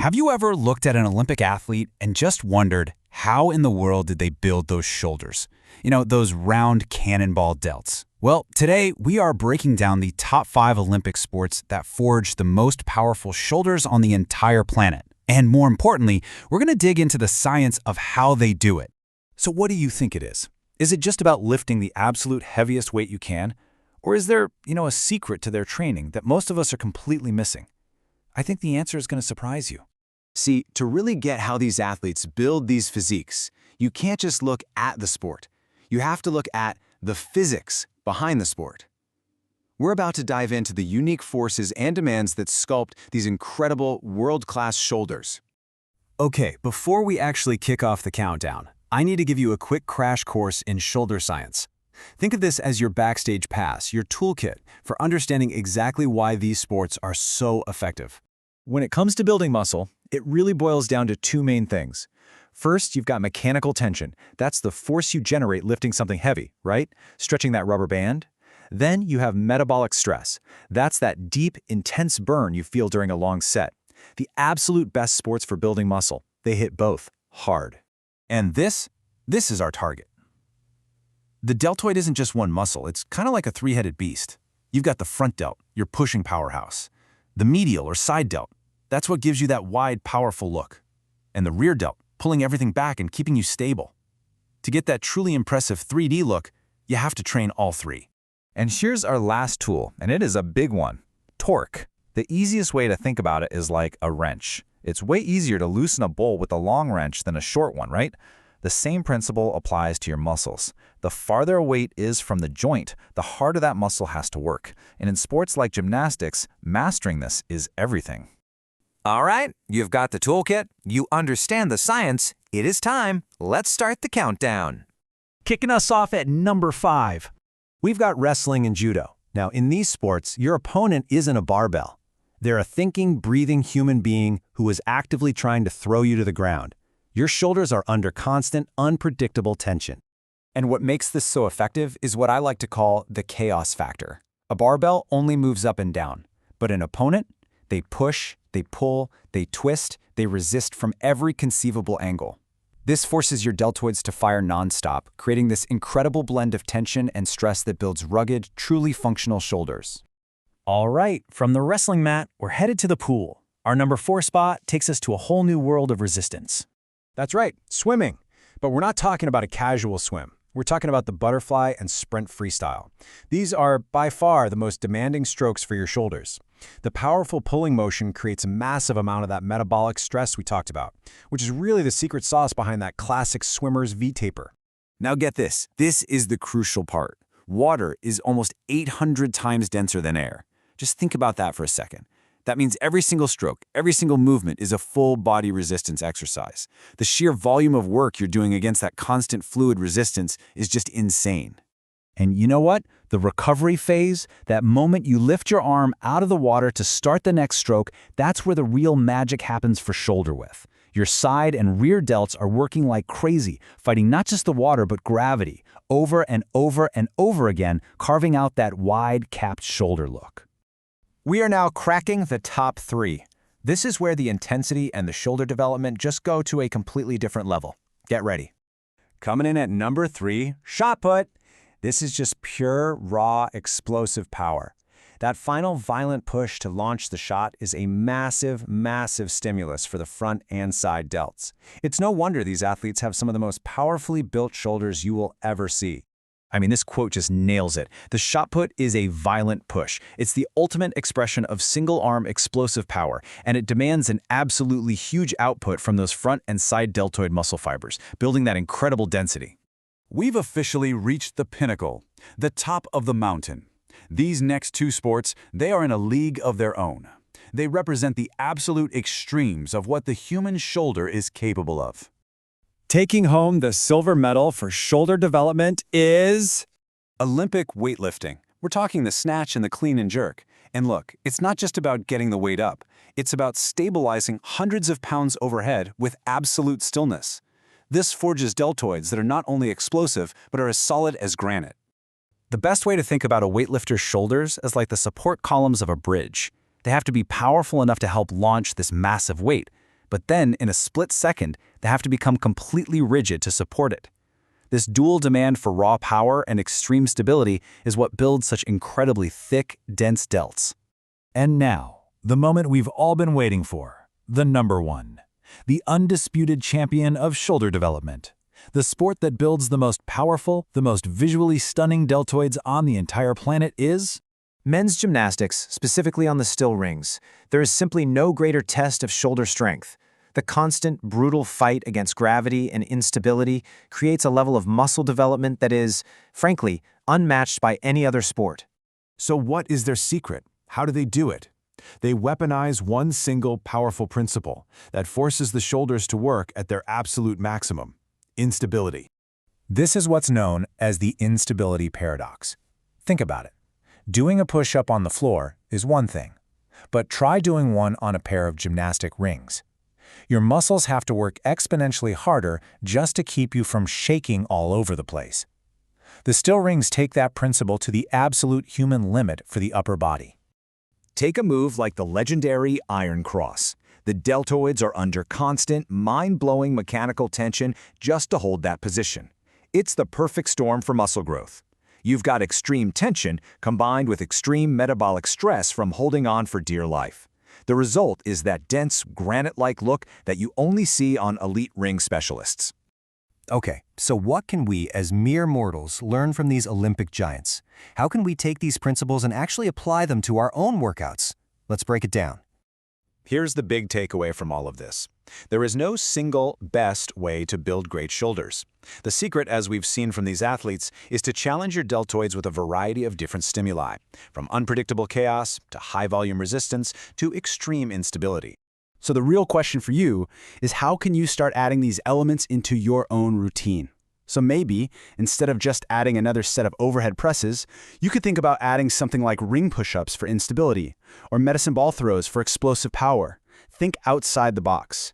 Have you ever looked at an Olympic athlete and just wondered, how in the world did they build those shoulders? You know, those round cannonball delts. Well, today we are breaking down the top 5 Olympic sports that forge the most powerful shoulders on the entire planet. And more importantly, we're going to dig into the science of how they do it. So what do you think it is? Is it just about lifting the absolute heaviest weight you can? Or is there, a secret to their training that most of us are completely missing? I think the answer is going to surprise you. See, to really get how these athletes build these physiques, you can't just look at the sport. You have to look at the physics behind the sport. We're about to dive into the unique forces and demands that sculpt these incredible world-class shoulders. Okay, before we actually kick off the countdown, I need to give you a quick crash course in shoulder science. Think of this as your backstage pass, your toolkit for understanding exactly why these sports are so effective. When it comes to building muscle, it really boils down to 2 main things. First, you've got mechanical tension. That's the force you generate lifting something heavy, right? Stretching that rubber band. Then you have metabolic stress. That's that deep, intense burn you feel during a long set. The absolute best sports for building muscle. They hit both hard. And this is our target. The deltoid isn't just one muscle, it's kind of like a 3-headed beast. You've got the front delt, your pushing powerhouse. The medial or side delt, that's what gives you that wide, powerful look. And the rear delt, pulling everything back and keeping you stable. To get that truly impressive 3D look, you have to train all 3. And here's our last tool, and it is a big one. Torque. The easiest way to think about it is like a wrench. It's way easier to loosen a bolt with a long wrench than a short one, right? The same principle applies to your muscles. The farther a weight is from the joint, the harder that muscle has to work. And in sports like gymnastics, mastering this is everything. All right, you've got the toolkit, you understand the science, it is time. Let's start the countdown. Kicking us off at number 5. We've got wrestling and judo. Now, in these sports, your opponent isn't a barbell. They're a thinking, breathing human being who is actively trying to throw you to the ground. Your shoulders are under constant, unpredictable tension. And what makes this so effective is what I like to call the chaos factor. A barbell only moves up and down, but an opponent, they push, they pull, they twist, they resist from every conceivable angle. This forces your deltoids to fire nonstop, creating this incredible blend of tension and stress that builds rugged, truly functional shoulders. All right, from the wrestling mat, we're headed to the pool. Our number 4 spot takes us to a whole new world of resistance. That's right, swimming. But we're not talking about a casual swim. We're talking about the butterfly and sprint freestyle. These are by far the most demanding strokes for your shoulders. The powerful pulling motion creates a massive amount of that metabolic stress we talked about, which is really the secret sauce behind that classic swimmer's V-taper. Now get this. This is the crucial part. Water is almost 800 times denser than air. Just think about that for a second. That means every single stroke, every single movement is a full body resistance exercise. The sheer volume of work you're doing against that constant fluid resistance is just insane. And you know what? The recovery phase, that moment you lift your arm out of the water to start the next stroke, that's where the real magic happens for shoulder width. Your side and rear delts are working like crazy, fighting not just the water but gravity, over and over and over again, carving out that wide, capped shoulder look. We are now cracking the top 3. This is where the intensity and the shoulder development just go to a completely different level. Get ready. Coming in at number 3, shot put. This is just pure, raw, explosive power. That final violent push to launch the shot is a massive, massive stimulus for the front and side delts. It's no wonder these athletes have some of the most powerfully built shoulders you will ever see. I mean, this quote just nails it. The shot put is a violent push. It's the ultimate expression of single-arm explosive power, and it demands an absolutely huge output from those front and side deltoid muscle fibers, building that incredible density. We've officially reached the pinnacle, the top of the mountain. These next 2 sports, they are in a league of their own. They represent the absolute extremes of what the human shoulder is capable of. Taking home the silver medal for shoulder development is Olympic weightlifting. We're talking the snatch and the clean and jerk. And look, it's not just about getting the weight up. It's about stabilizing hundreds of pounds overhead with absolute stillness. This forges deltoids that are not only explosive, but are as solid as granite. The best way to think about a weightlifter's shoulders is like the support columns of a bridge. They have to be powerful enough to help launch this massive weight, But then, in a split second, they have to become completely rigid to support it. This dual demand for raw power and extreme stability is what builds such incredibly thick, dense delts. And now, the moment we've all been waiting for, the number one, the undisputed champion of shoulder development, the sport that builds the most powerful, the most visually stunning deltoids on the entire planet is Men's gymnastics, specifically on the still rings. There is simply no greater test of shoulder strength. The constant, brutal fight against gravity and instability creates a level of muscle development that is, frankly, unmatched by any other sport. So what is their secret? How do they do it? They weaponize one single powerful principle that forces the shoulders to work at their absolute maximum: instability. This is what's known as the instability paradox. Think about it. Doing a push-up on the floor is one thing, but try doing one on a pair of gymnastic rings. Your muscles have to work exponentially harder just to keep you from shaking all over the place. The still rings take that principle to the absolute human limit for the upper body. Take a move like the legendary Iron Cross. The deltoids are under constant, mind-blowing mechanical tension just to hold that position. It's the perfect storm for muscle growth. You've got extreme tension combined with extreme metabolic stress from holding on for dear life. The result is that dense, granite-like look that you only see on elite ring specialists. Okay, so what can we as mere mortals learn from these Olympic giants? How can we take these principles and actually apply them to our own workouts? Let's break it down. Here's the big takeaway from all of this. There is no single best way to build great shoulders. The secret, as we've seen from these athletes, is to challenge your deltoids with a variety of different stimuli, from unpredictable chaos to high-volume resistance to extreme instability. So the real question for you is, how can you start adding these elements into your own routine? So maybe, instead of just adding another set of overhead presses, you could think about adding something like ring push-ups for instability, or medicine ball throws for explosive power. Think outside the box.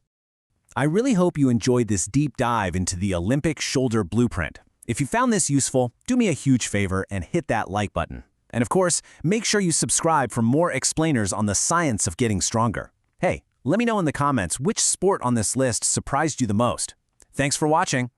I really hope you enjoyed this deep dive into the Olympic shoulder blueprint. If you found this useful, do me a huge favor and hit that like button. And of course, make sure you subscribe for more explainers on the science of getting stronger. Hey, let me know in the comments which sport on this list surprised you the most. Thanks for watching.